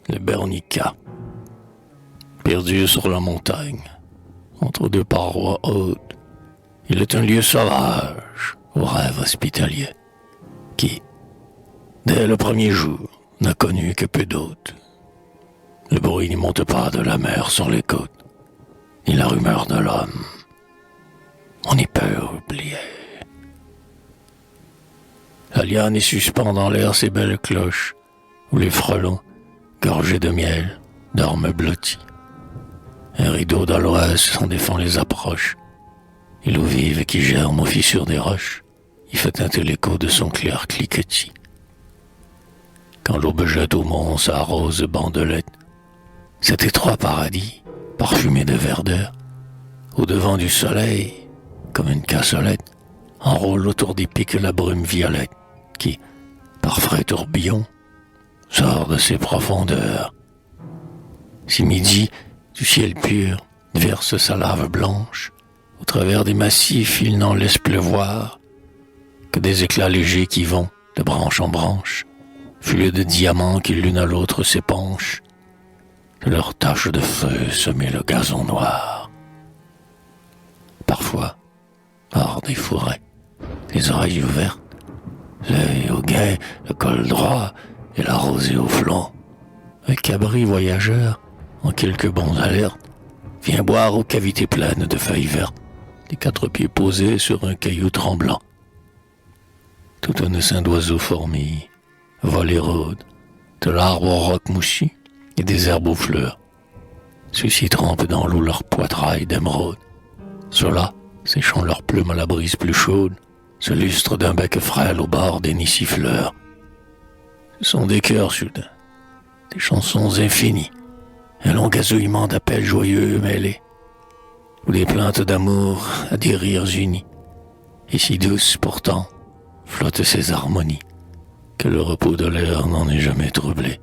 le Bernica. Perdu sur la montagne, entre deux parois hautes, il est un lieu sauvage, au rêve hospitalier, qui, dès le premier jour, n'a connu que peu d'hôtes. Le bruit n'y monte pas de la mer sur les côtes, ni la rumeur de l'homme. On y peut oublier. La liane y suspend dans l'air ses belles cloches, où les frelons, gorgés de miel, dorment blottis. Un rideau d'aloès en défend les approches, et l'eau vive qui germe aux fissures des roches, y fait teinter l'écho de son clair cliquetis. Quand l'aube jette au mont sa rose bandelette, cet étroit paradis, parfumé de verdeur, au devant du soleil, comme une cassolette, enrôle autour des pics la brume violette, qui, par frais tourbillon, sort de ses profondeurs. Si midi, du ciel pur, verse sa lave blanche, au travers des massifs il n'en laisse pleuvoir que des éclats légers qui vont, de branche en branche, fluides de diamants qui l'une à l'autre s'épanchent, de leurs taches de feu semer le gazon noir. Parfois, hors des forêts, les oreilles ouvertes, l'œil au guet, le col droit et la rosée au flanc, un cabri voyageur, en quelques bons alertes, vient boire aux cavités pleines de feuilles vertes, les quatre pieds posés sur un caillou tremblant. Tout un essaim d'oiseaux fourmille, vole et rôde, de l'arbre au roc moussi et des herbes aux fleurs. Ceux-ci trempent dans l'eau leurs poitrails d'émeraude. Ceux-là, séchant leurs plumes à la brise plus chaude, se lustrent d'un bec frêle au bord des nids siffleurs. Ce sont des chœurs soudains, des chansons infinies, un long gazouillement d'appels joyeux mêlés, ou des plaintes d'amour à des rires unis. Et si douces pourtant flottent ces harmonies, que le repos de l'air n'en est jamais troublé.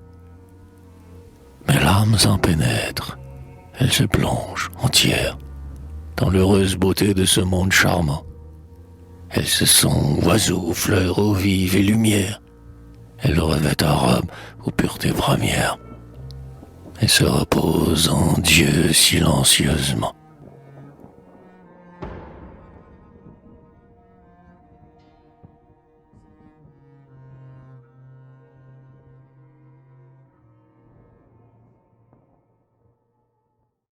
Mais l'âme s'en pénètre, elle se plonge entière dans l'heureuse beauté de ce monde charmant. Elle se sent oiseaux, fleurs, eau vive et lumière. Elle revêt en robe aux puretés premières. Elle se repose en Dieu silencieusement.